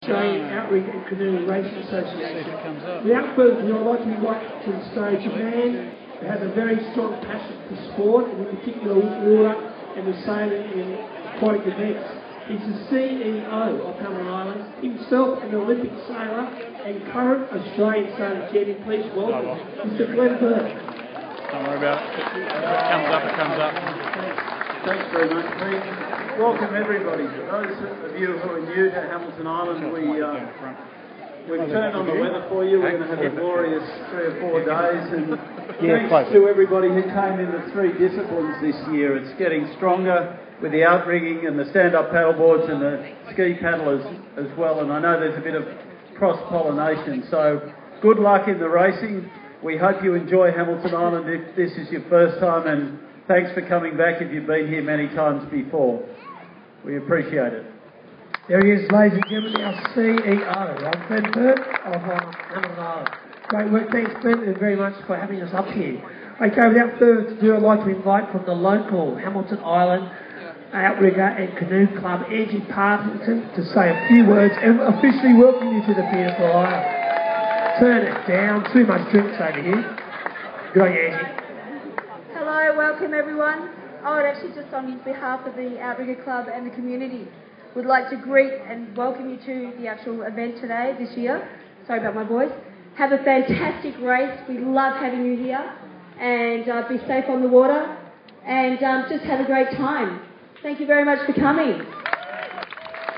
Australian Outrigger and Canoe Racing Association. Without further ado, I'd like to invite to the stage a man who has a very strong passion for sport, and in particular water and the sailing in aquatic events. He's the CEO of Canoe Island, himself an Olympic sailor and current Australian sailing champion. Please welcome Mr. Glenn Burke. Don't worry about it. If it comes up. Thanks very much, Pete. Welcome everybody. For those of you who are new to Hamilton Island, we've turned on the weather for you. We're going to have a glorious 3 or 4 days, and thanks to everybody who came in the 3 disciplines this year. It's getting stronger with the outrigging and the stand-up paddleboards and the ski paddlers as well, and I know there's a bit of cross-pollination, so good luck in the racing. We hope you enjoy Hamilton Island if this is your first time, and thanks for coming back if you've been here many times before. We appreciate it. There he is, ladies and gentlemen, our CEO, Glenn Burke of Hamilton Island. Great work, thanks Glenn, very much for having us up here. Okay, without further ado, I'd like to invite from the local Hamilton Island Outrigger and Canoe Club, Angie Partington, to say a few words and officially welcome you to the beautiful island. Turn it down, too much drinks over here. Good on you, Angie. Hello, welcome everyone. I would actually just on behalf of the Outrigger Club and the community would like to greet and welcome you to the actual event today, this year. Sorry about my voice. Have a fantastic race. We love having you here, and be safe on the water, and just have a great time. Thank you very much for coming.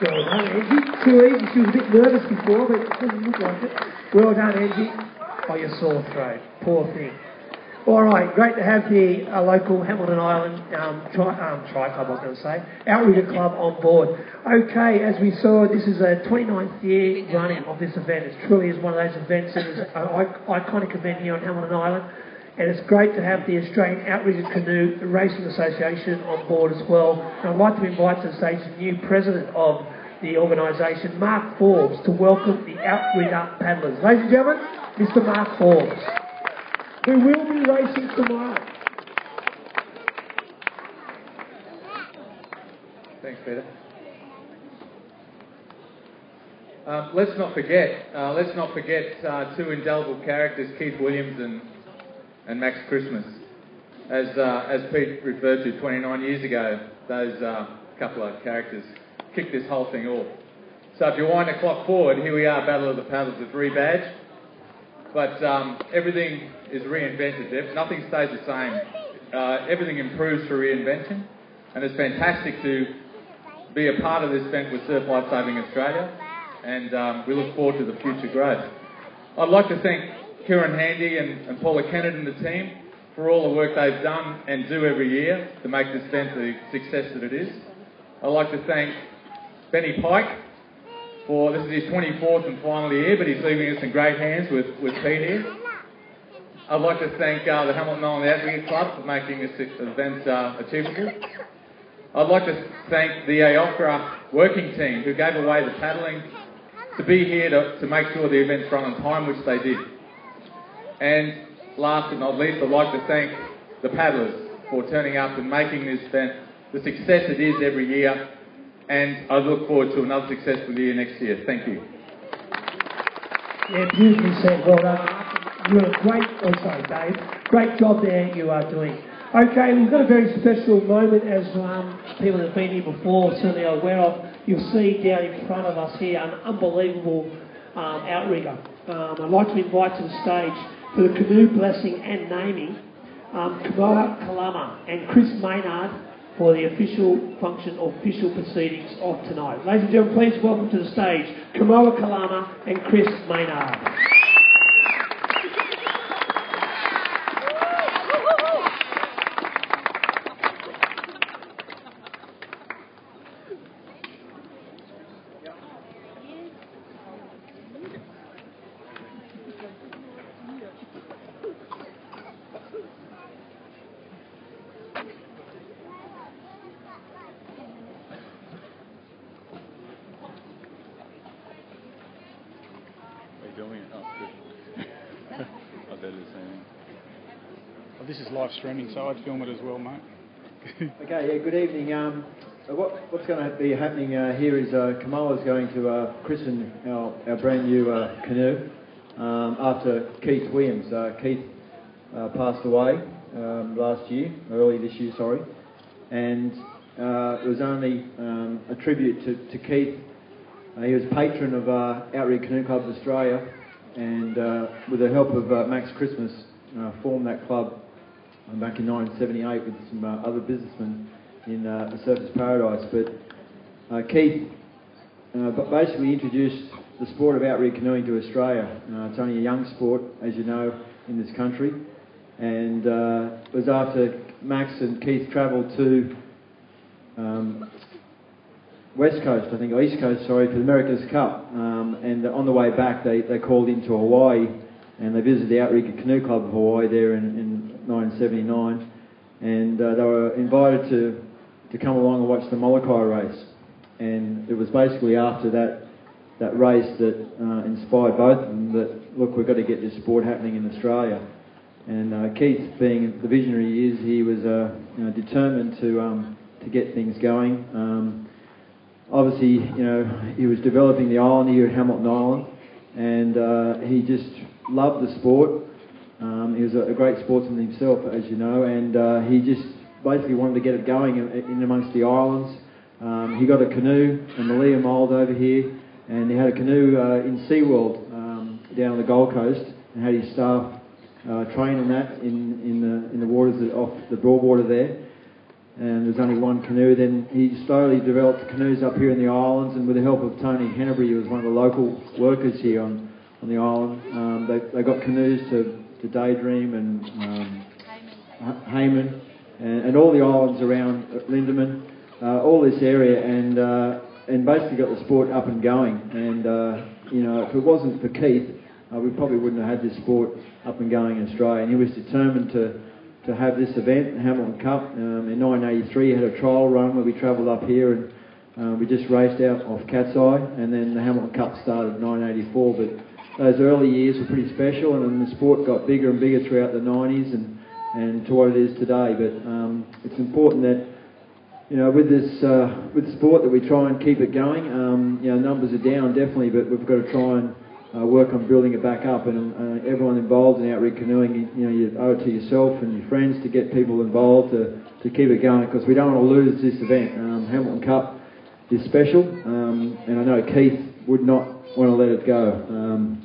Well done, Angie. Too easy. She was a bit nervous before, but it doesn't look like it. Well done, Angie. Oh, your sore throat. Poor thing. All right, great to have the local Hamilton Island Tri Club, I was going to say, Outrigger Club on board. Okay, as we saw, this is a 29th year running of this event. It truly is one of those events that is an iconic event here on Hamilton Island. And it's great to have the Australian Outrigger Canoe Racing Association on board as well. And I'd like to invite to the stage the new president of the organisation, Mark Forbes, to welcome the Outrigger paddlers. Ladies and gentlemen, Mr. Mark Forbes, who will be racing tomorrow. Thanks, Peter. Let's not forget two indelible characters, Keith Williams and Max Christmas. As Pete referred to 29 years ago, those couple of characters kicked this whole thing off. So if you wind the clock forward, here we are, Battle of the Paddles with rebadge. But everything is reinvented. Nothing stays the same. Everything improves through reinvention. And it's fantastic to be a part of this event with Surf Life Saving Australia. And we look forward to the future growth. I'd like to thank Kieran Handy and Paula Kennett and the team for all the work they've done and do every year to make this event the success that it is. I'd like to thank Benny Pike for, this is his 24th and final year, but he's leaving us in great hands with Pete here. I'd like to thank the Hamilton Island Outrigger Club for making this event achievable. I'd like to thank the AOCRA working team who gave away the paddling to be here to make sure the event's run on time, which they did. And last but not least, I'd like to thank the paddlers for turning up and making this event the success it is every year. And I look forward to another successful year next year. Thank you. Yeah, beautifully said. Well done. You're a Dave. Great job there you are doing. Okay, we've got a very special moment, as people that have been here before certainly are aware of. You'll see down in front of us here an unbelievable outrigger. I'd like to invite to the stage for the canoe blessing and naming Canoe Kalama and Chris Maynard for the official function or official proceedings of tonight. Ladies and gentlemen, please welcome to the stage Canoe Kalama and Chris Maynard. This is live streaming, so I'd film it as well, mate. Okay, yeah, good evening. what's going to be happening here is Kamoa is going to christen our brand new canoe after Keith Williams. Keith passed away early this year, sorry, and it was only a tribute to Keith. He was patron of Outrigger Canoe Club of Australia, and with the help of Max Christmas, formed that club back in 1978 with some other businessmen in the Surfers Paradise. But Keith basically introduced the sport of outrigger canoeing to Australia. It's only a young sport, as you know, in this country, and it was after Max and Keith travelled to West Coast, I think, or East Coast, sorry, for the America's Cup, and on the way back they called into Hawaii, and they visited the Outrigger Canoe Club of Hawaii there in 1979, and they were invited to come along and watch the Molokai race. And it was basically after that race that inspired both of them that, look, we've got to get this sport happening in Australia. And Keith, being the visionary he is, he was determined to get things going. Obviously, he was developing the island here at Hamilton Island, and he just loved the sport. He was a great sportsman himself, as you know, and he just basically wanted to get it going in amongst the islands. He got a canoe, a Malia mould over here, and he had a canoe in SeaWorld down on the Gold Coast, and had his staff train on that in the waters off the Broadwater there. And there's only one canoe. Then he slowly developed canoes up here in the islands, and with the help of Tony Hennebury, who was one of the local workers here on the island, they got canoes to Daydream and Hayman and all the islands around Lindeman, all this area, and basically got the sport up and going. And if it wasn't for Keith, we probably wouldn't have had this sport up and going in Australia. And he was determined to have this event, the Hamilton Cup. In 1983, he had a trial run where we travelled up here, and we just raced out off Cat's Eye, and then the Hamilton Cup started in 1984. But those early years were pretty special, and then the sport got bigger and bigger throughout the 90s and to what it is today. But it's important that, with sport, that we try and keep it going. Numbers are down definitely, but we've got to try and work on building it back up, and everyone involved in outrigger canoeing, you owe it to yourself and your friends to get people involved to keep it going, because we don't want to lose this event. Hamilton Cup is special, and I know Keith would not want to let it go.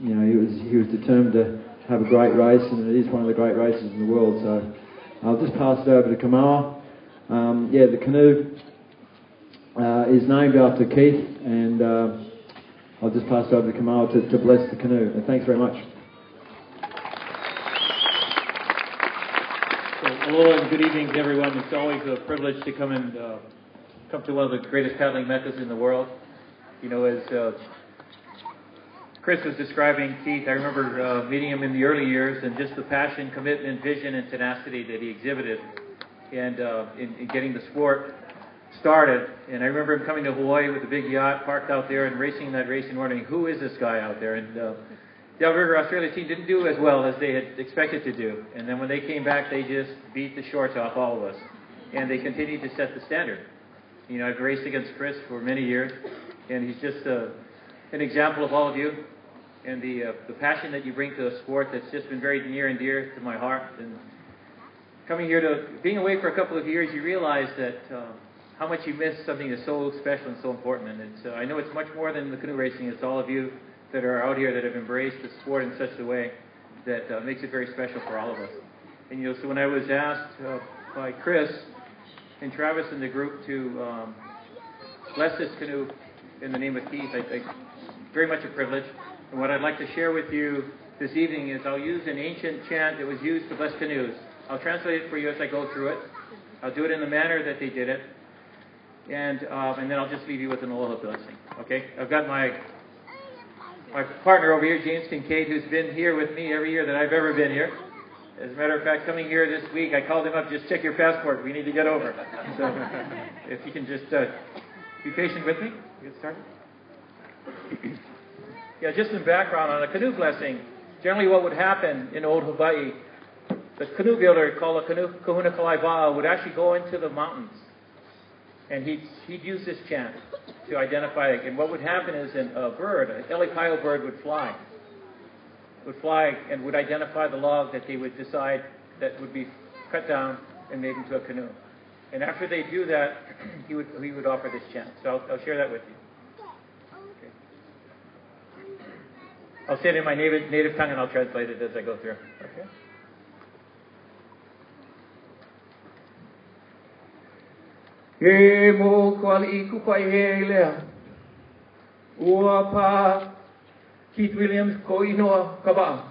He was determined to have a great race, and it is one of the great races in the world. So I'll just pass it over to Kamoa. The canoe is named after Keith, and I'll just pass it over to Kamoa to bless the canoe. And thanks very much. Hello and good evening to everyone. It's always a privilege to come to one of the greatest paddling meccas in the world. As Chris was describing Keith, I remember meeting him in the early years, and just the passion, commitment, vision, and tenacity that he exhibited and in getting the sport started. And I remember him coming to Hawaii with a big yacht parked out there and racing that race and wondering, who is this guy out there? And the Outrigger Australia team didn't do as well as they had expected to do. And then when they came back, they just beat the shorts off all of us. And they continued to set the standard. I've raced against Chris for many years, and he's just an example of all of you and the passion that you bring to a sport that's just been very near and dear to my heart. And coming here being away for a couple of years, you realize that how much you miss something that's so special and so important. And I know it's much more than the canoe racing. It's all of you that are out here that have embraced the sport in such a way that makes it very special for all of us. And so when I was asked by Chris and Travis and the group to bless this canoe in the name of Keith, I very much a privilege. And what I'd like to share with you this evening is I'll use an ancient chant that was used to bless canoes. I'll translate it for you as I go through it. I'll do it in the manner that they did it. And then I'll just leave you with an aloha blessing. Okay? I've got my partner over here, James Kincaid, who's been here with me every year that I've ever been here. As a matter of fact, coming here this week, I called him up, just check your passport. We need to get over. So if you can just be patient with me. Get started. Just some background on a canoe blessing. Generally what would happen in old Hawaii, the canoe builder called a canoe kahuna kalaiwa'a would actually go into the mountains And he'd use this chant to identify, and what would happen is a bird, an elikaio bird would fly and would identify the log that they would decide that would be cut down and made into a canoe. And after they do that, he would offer this chant. So I'll share that with you. Okay. I'll say it in my native tongue and I'll translate it as I go through. Okay. He mo kwali kupai he lea. Ua pa Keith Williams ko inoa kaba.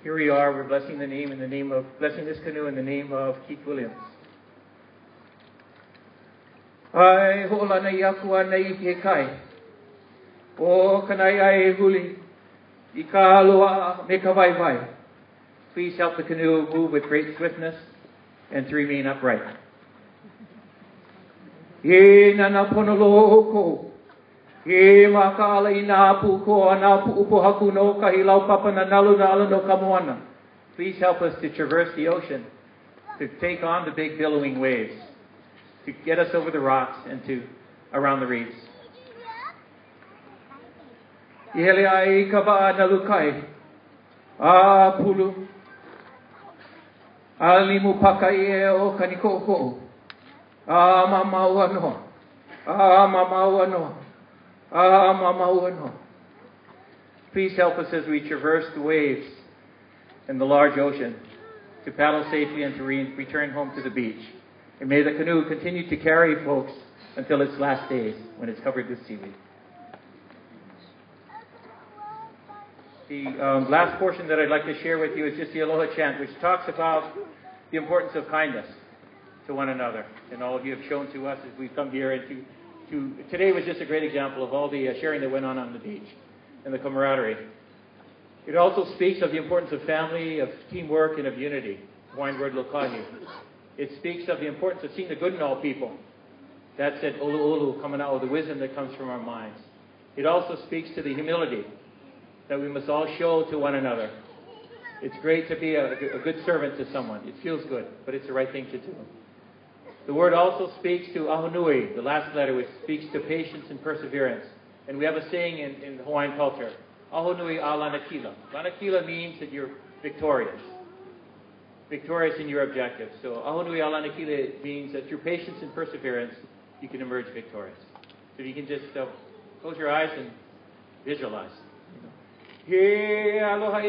Here we are, we're blessing blessing this canoe in the name of Keith Williams. Ai hola na yaku ana I he kai. O kanai ai huli. I ka aloha me ka vai vai. Please help the canoe move with great swiftness and to remain upright. Ye nana ponoloko. Ye makala I nā puko ana puupo haku no kahilau papa na nalu na ala no kamoana. Please help us to traverse the ocean, to take on the big billowing waves, to get us over the rocks and to around the reefs. Ihele ai kaba nalu kai. A pulu. Alimu pakai o kanikoko. Mama wano. Mama wano. Mama wano. Please help us as we traverse the waves in the large ocean to paddle safely and to return home to the beach. And may the canoe continue to carry folks until its last days when it's covered with seaweed. The last portion that I'd like to share with you is just the Aloha chant, which talks about the importance of kindness to one another. And all of you have shown to us as we've come here. And today was just a great example of all the sharing that went on the beach and the camaraderie. It also speaks of the importance of family, of teamwork, and of unity. Hawaiian word lokahi. It speaks of the importance of seeing the good in all people. That's it, olu olu, coming out with the wisdom that comes from our minds. It also speaks to the humility that we must all show to one another. It's great to be a good servant to someone. It feels good, but it's the right thing to do. The word also speaks to ahonui, the last letter, which speaks to patience and perseverance. And we have a saying in Hawaiian culture, ahonui a lanakila. Lanakila means that you're victorious. Victorious in your objectives. So ahonui a lanakila means that through patience and perseverance, you can emerge victorious. So you can just close your eyes and visualize. He aloha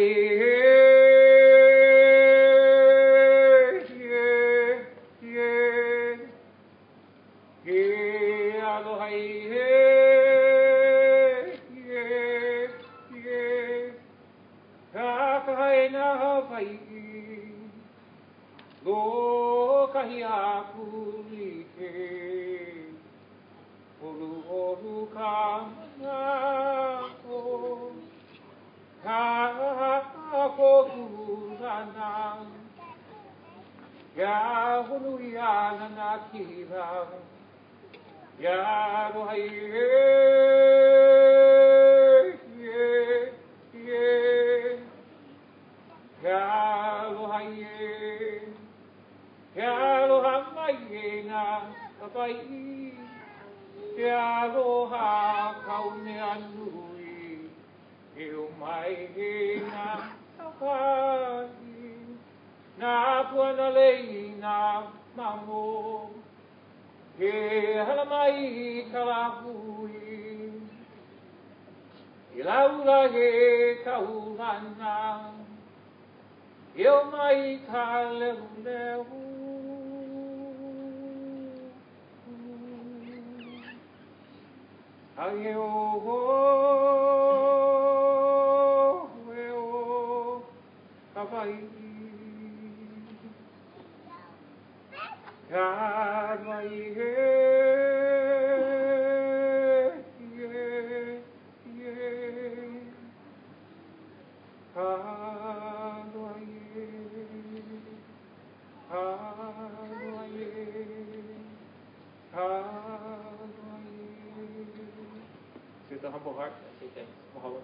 With a humble heart, I say thanks. Mahalo.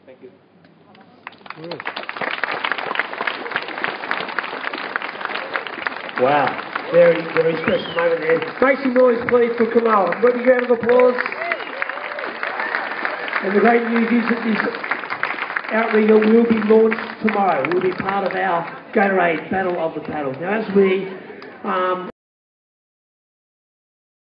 Thank you. Wow. Very, very special moment there. Make some noise, please, for Canoe. Got a round of applause. And the great news is that this outrigger will be launched tomorrow. Will be part of our Gatorade Battle of the Paddles. Now, as we